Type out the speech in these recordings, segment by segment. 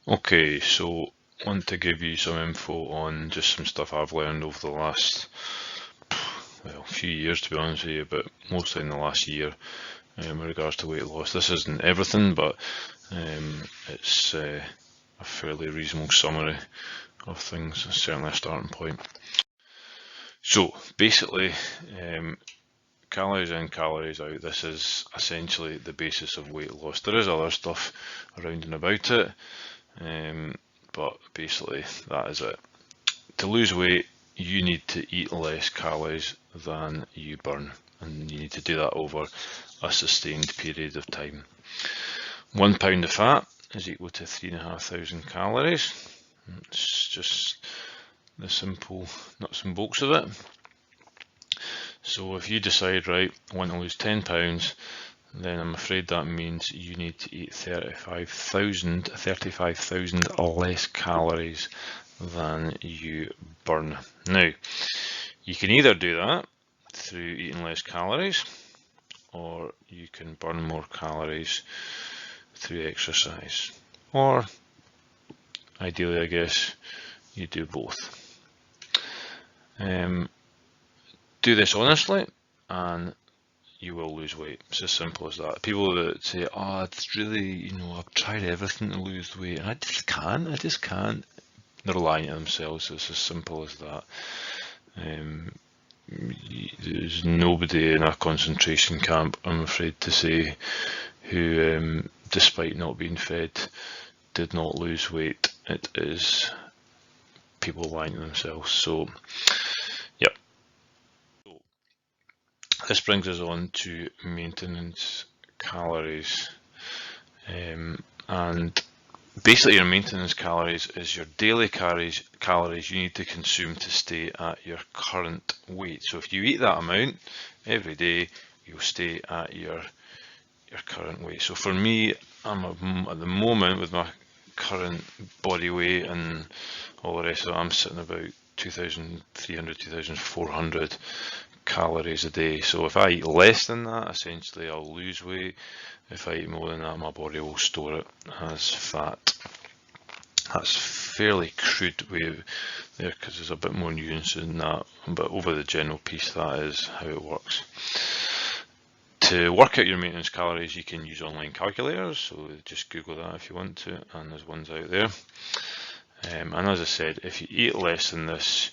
Okay, so I want to give you some info on just some stuff I've learned over the last, well, few years to be honest with you, but mostly in the last year in regards to weight loss. This isn't everything, but it's a fairly reasonable summary of things, certainly a starting point. So basically, calories in, calories out, this is essentially the basis of weight loss. There is other stuff around and about it, but basically that is it. To lose weight, you need to eat less calories than you burn, and you need to do that over a sustained period of time. 1 pound of fat is equal to 3,500 calories. It's just the simple nuts and bolts of it. So if you decide, right, I want to lose 10 pounds, then I'm afraid that means you need to eat 35,000 less calories than you burn. Now, you can either do that through eating less calories, or you can burn more calories through exercise, or ideally, I guess, you do both. Do this honestly, and you will lose weight. It's as simple as that. People that say, "Oh, it's really, I've tried everything to lose weight, and I just can't." They're lying to themselves. It's as simple as that. There's nobody in a concentration camp, I'm afraid to say, who, despite not being fed, did not lose weight. It is people lying to themselves. So, yep. This brings us on to maintenance calories. And basically your maintenance calories is your daily calories you need to consume to stay at your current weight. So if you eat that amount every day, you'll stay at your current weight. So for me, I'm at the moment with my current body weight and all the rest of it, I'm sitting about 2,300, 2,400 calories a day. So if I eat less than that, essentially I'll lose weight. If I eat more than that, my body will store it as fat. That's fairly crude way there because there's a bit more nuance in that, but over the general piece, that is how it works. To work out your maintenance calories, you can use online calculators, so just Google that if you want to, and there's ones out there. And as I said, if you eat less than this,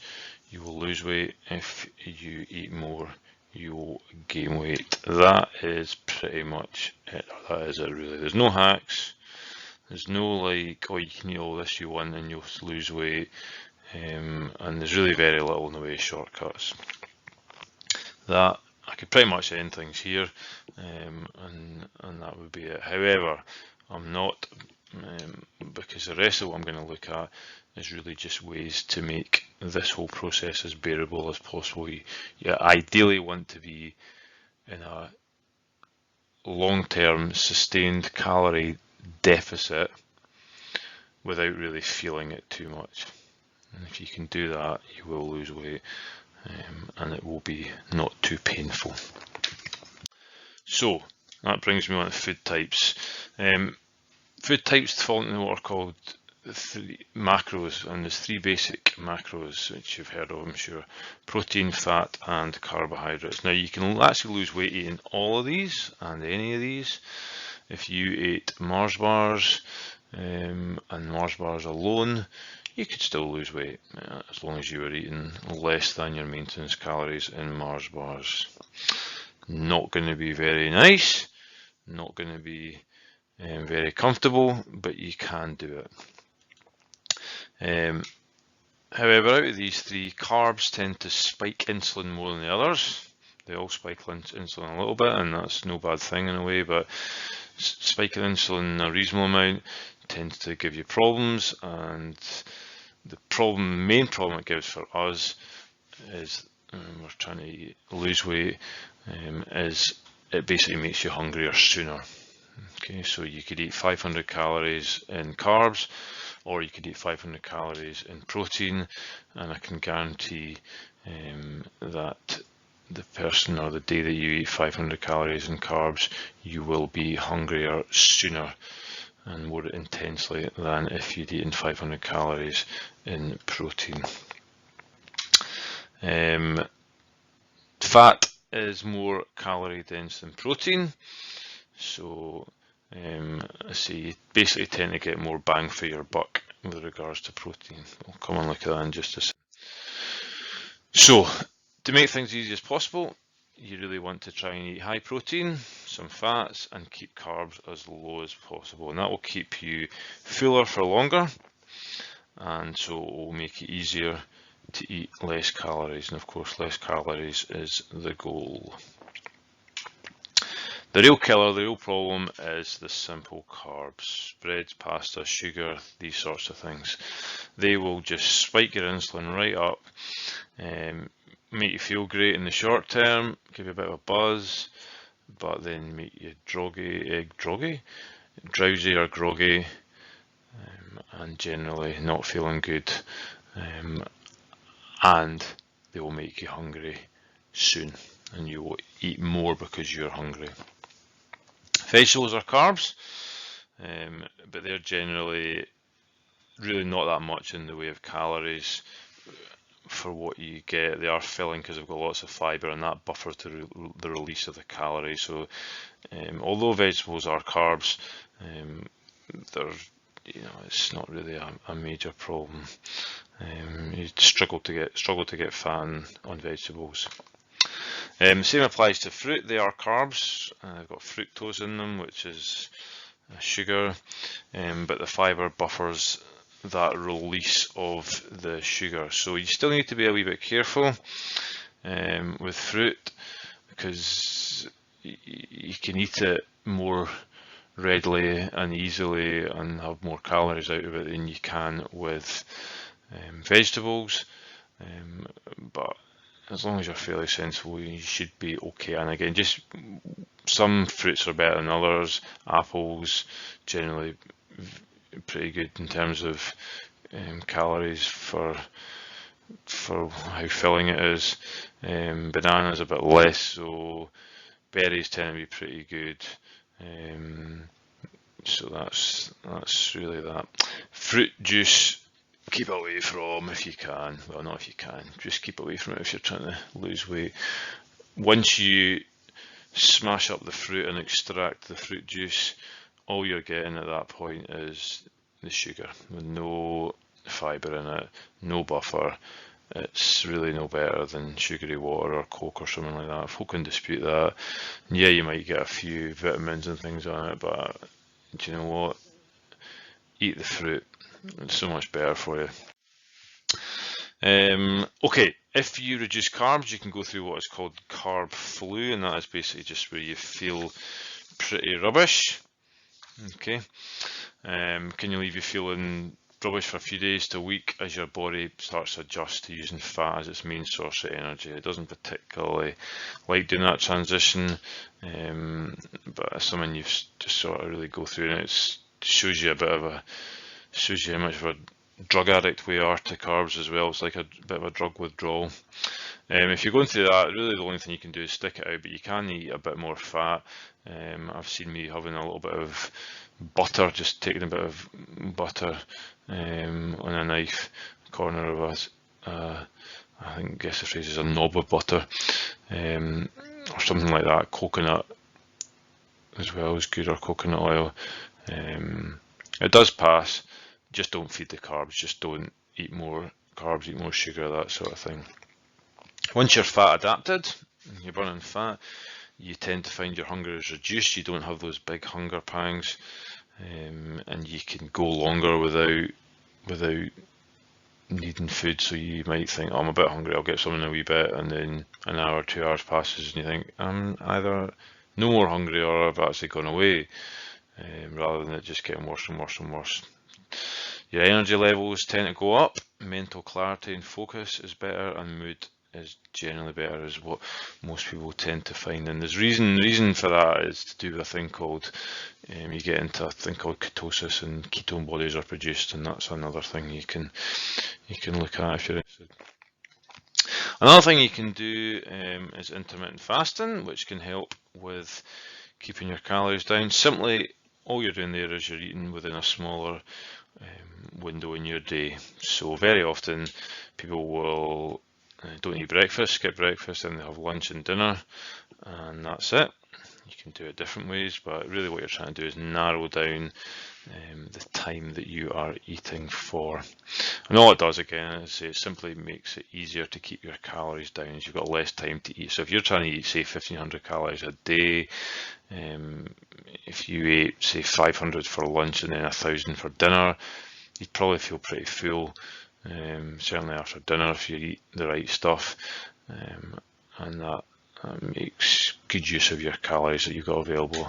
you will lose weight. If you eat more, you will gain weight. That is pretty much it. That is it really. There's no hacks. There's no like, oh, you can eat all this you want and you'll lose weight. And there's really very little in the way of shortcuts. That I could pretty much end things here, and that would be it. However, I'm not, because the rest of what I'm going to look at is really just ways to make this whole process as bearable as possible. You ideally want to be in a long-term sustained calorie deficit without really feeling it too much. And if you can do that, you will lose weight, and it will be not too painful. So that brings me on to food types. Food types fall into what are called macros, and there's three basic macros which you've heard of, I'm sure: protein, fat, and carbohydrates. Now you can actually lose weight eating all of these and any of these. If you ate Mars bars and Mars bars alone, you could still lose weight as long as you were eating less than your maintenance calories in Mars bars. Not going to be very nice, not going to be very comfortable, but you can do it. However, out of these three, carbs tend to spike insulin more than the others. They all spike insulin a little bit, and that's no bad thing in a way, but spiking insulin a reasonable amount tends to give you problems, and the main problem it gives for us is we're trying to lose weight, is it basically makes you hungrier sooner. Okay, so you could eat 500 calories in carbs, or you could eat 500 calories in protein, and I can guarantee that the person or the day that you eat 500 calories in carbs, you will be hungrier sooner. and more intensely than if you'd eaten 500 calories in protein. Fat is more calorie dense than protein, so I see you basically tend to get more bang for your buck with regards to protein. We'll come and look at that in just a second. So, to make things easy as possible, you really want to try and eat high protein, some fats, and keep carbs as low as possible. And that will keep you fuller for longer, and so it will make it easier to eat less calories. And of course, less calories is the goal. The real killer, the real problem is the simple carbs. Breads, pasta, sugar, these sorts of things. They will just spike your insulin right up, make you feel great in the short term, give you a bit of a buzz, but then make you drowsy or groggy, and generally not feeling good, and they will make you hungry soon, and you will eat more because you're hungry. Vegetables are carbs, but they're generally really not that much in the way of calories for what you get. They are filling because they've got lots of fibre, and that buffers the release of the calories. So although vegetables are carbs, they're, it's not really a major problem. You struggle to get fat on vegetables. Same applies to fruit. They are carbs. They've got fructose in them, which is sugar, but the fibre buffers that release of the sugar. So you still need to be a wee bit careful with fruit, because you can eat it more readily and easily and have more calories out of it than you can with vegetables, but as long as you're fairly sensible, you should be okay. And again, just some fruits are better than others. Apples generally pretty good in terms of calories for how filling it is. Bananas a bit less, so berries tend to be pretty good. So that's really that. Fruit juice, keep away from if you can. Well, not if you can, just keep away from it if you're trying to lose weight. Once you smash up the fruit and extract the fruit juice, all you're getting at that point is the sugar with no fibre in it, no buffer. It's really no better than sugary water or Coke or something like that. Folk can dispute that. Yeah, you might get a few vitamins and things on it, but do you know what? Eat the fruit. It's so much better for you. Okay, if you reduce carbs, you can go through what is called carb flu, and that is basically just where you feel pretty rubbish. Okay, can you leave you feeling rubbish for a few days to a week as your body starts to adjust to using fat as its main source of energy. It doesn't particularly like doing that transition, but it's something you've just sort of really go through, and it shows you how much of a drug addict we are to carbs as well. It's like a bit of a drug withdrawal. If you're going through that, really the only thing you can do is stick it out, but you can eat a bit more fat. I've seen me having a little bit of butter, just taking a bit of butter on a knife, corner of I guess the phrase is a knob of butter, or something like that. Coconut as well is good, or coconut oil. It does pass. Just don't feed the carbs. Just don't eat more carbs, eat more sugar, that sort of thing. Once you're fat adapted, you're burning fat, you tend to find your hunger is reduced. You don't have those big hunger pangs, and you can go longer without needing food. So you might think, oh, I'm a bit hungry, I'll get something in a wee bit, and then an hour, 2 hours passes, and you think, I'm either no more hungry or I've actually gone away, rather than it just getting worse and worse and worse. Your energy levels tend to go up, mental clarity and focus is better, and mood is generally better, is what most people tend to find. And there's reason for that is to do with a thing called, you get into a thing called ketosis, and ketone bodies are produced, and that's another thing you can look at if you're interested. Another thing you can do is intermittent fasting, which can help with keeping your calories down. Simply all you're doing there is you're eating within a smaller window in your day. So very often people will don't eat breakfast, skip breakfast, and they have lunch and dinner, and that's it. You can do it different ways, but really what you're trying to do is narrow down the time that you are eating for. And all it does again is it simply makes it easier to keep your calories down as you've got less time to eat. So if you're trying to eat, say, 1500 calories a day, if you ate, say, 500 for lunch and then 1000 for dinner, you'd probably feel pretty full, certainly after dinner if you eat the right stuff, and that makes good use of your calories that you've got available.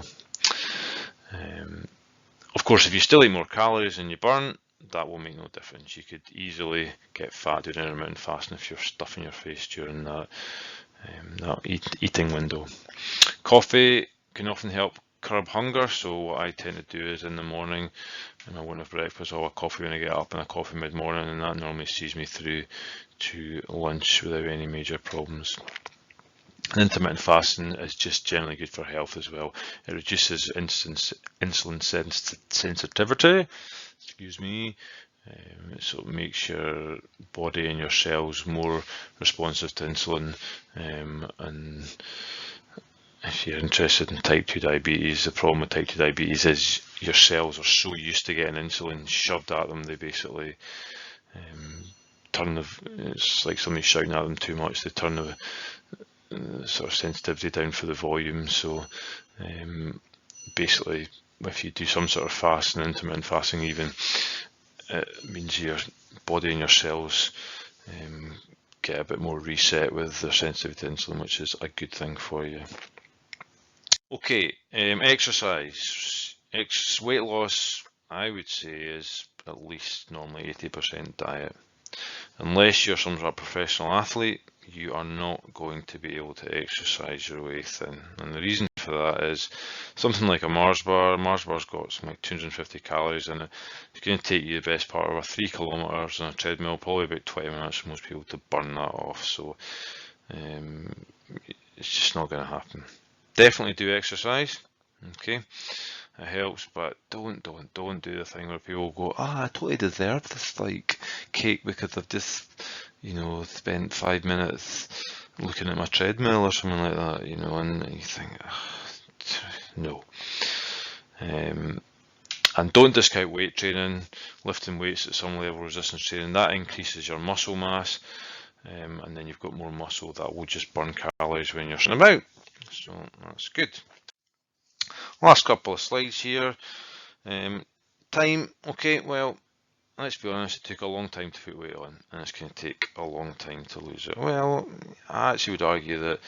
Of course, if you still eat more calories than you burn, that will make no difference. You could easily get fat doing intermittent fasting if you're stuffing your face during that eating window. Coffee can often help curb hunger, so what I tend to do is in the morning, and I won't have breakfast, I'll have coffee when I get up and a coffee mid-morning, and that normally sees me through to lunch without any major problems. And intermittent fasting is just generally good for health as well. It reduces insulin sensitivity, excuse me, so it makes your body and your cells more responsive to insulin, and if you're interested in type 2 diabetes, the problem with type 2 diabetes is your cells are so used to getting insulin shoved at them, they basically it's like somebody shouting at them too much, they turn the sort of sensitivity down for the volume. So basically if you do some sort of fasting, intermittent fasting even, it means your body and your cells get a bit more reset with their sensitivity to insulin, which is a good thing for you. Okay, exercise. Weight loss, I would say, is at least normally 80% diet. Unless you're some sort of professional athlete, you are not going to be able to exercise your way thin. And the reason for that is something like a Mars bar. Mars bar's got something like 250 calories in it. It's going to take you the best part of 3 kilometers on a treadmill, probably about 20 minutes for most people to burn that off. So it's just not going to happen. Definitely do exercise, okay, it helps, but don't do the thing where people go, I totally deserve this like cake because I've just, spent 5 minutes looking at my treadmill or something like that, and you think, no. And don't discount weight training, lifting weights at some level, resistance training. That increases your muscle mass, and then you've got more muscle that will just burn calories when you're sitting about. So that's good. Last couple of slides here. Time, okay, well, let's be honest, it took a long time to put weight on, and it's going to take a long time to lose it. Well, I actually would argue that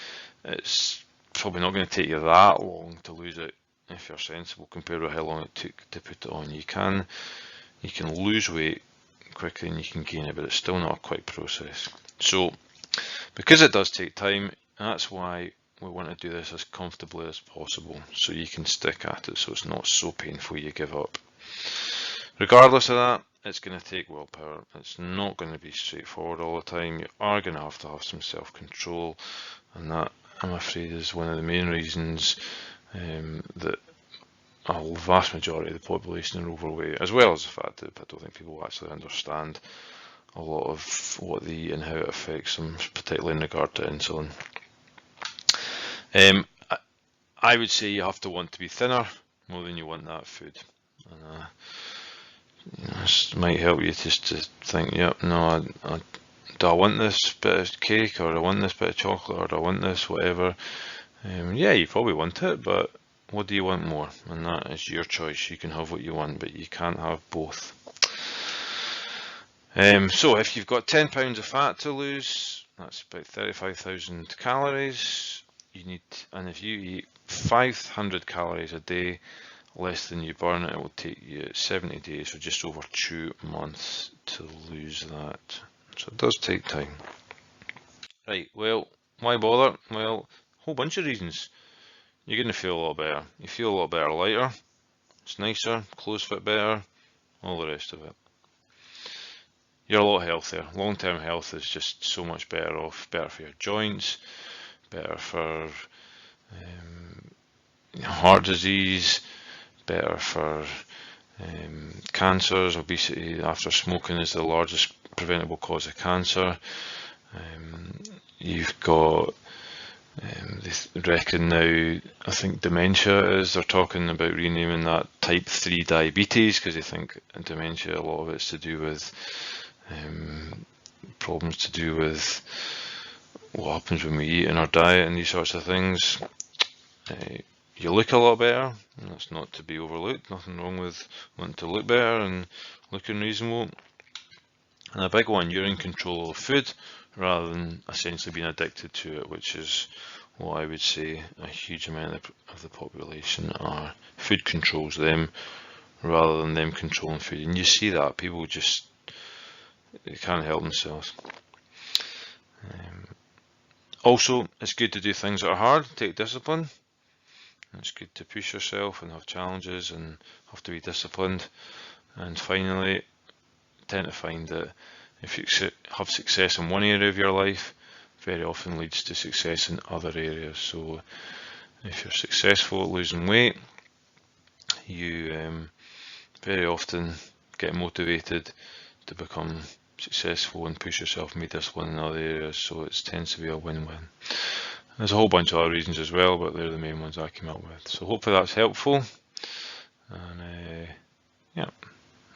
it's probably not going to take you that long to lose it if you're sensible compared with how long it took to put it on. You can lose weight quickly and you can gain it, but it's still not a quick process. So because it does take time, that's why we want to do this as comfortably as possible so you can stick at it, so it's not so painful you give up. Regardless of that, it's going to take willpower. It's not going to be straightforward all the time. You are going to have some self-control, and that, I'm afraid, is one of the main reasons that a vast majority of the population are overweight, as well as the fact that I don't think people actually understand a lot of what they eat and how it affects them, particularly in regard to insulin. I would say you have to want to be thinner more than you want that food. And, this might help you just to think, yep, no, do I want this bit of cake, or do I want this bit of chocolate, or do I want this, whatever. Yeah, you probably want it, but what do you want more? And that is your choice. You can have what you want, but you can't have both. So if you've got 10 pounds of fat to lose, that's about 35,000 calories. And if you eat 500 calories a day, less than you burn, it will take you 70 days, or just over 2 months, to lose that. So it does take time. Right, well, why bother? Well, a whole bunch of reasons. You're going to feel a lot better. You feel a lot better lighter, it's nicer, clothes fit better, all the rest of it. You're a lot healthier. Long-term health is just so much better off. Better for your joints, better for heart disease, better for cancers. Obesity after smoking is the largest preventable cause of cancer. You've got, they reckon now, I think dementia is, they're talking about renaming that type 3 diabetes, because they think dementia, a lot of it's to do with problems to do with what happens when we eat in our diet and these sorts of things. You look a lot better, and that's not to be overlooked. Nothing wrong with wanting to look better and looking reasonable. And a big one, you're in control of food rather than essentially being addicted to it, which is what I would say a huge amount of the population are. Food controls them rather than them controlling food. And you see that people just, they can't help themselves. Also, it's good to do things that are hard, take discipline. It's good to push yourself and have challenges and have to be disciplined. And finally, I tend to find that if you have success in one area of your life, very often leads to success in other areas. So if you're successful at losing weight, you very often get motivated to become successful and push yourself and be disciplined in other areas. So it tends to be a win-win. There's a whole bunch of other reasons as well, but they're the main ones I came up with. So hopefully that's helpful. And yeah,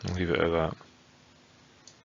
I'll leave it at that.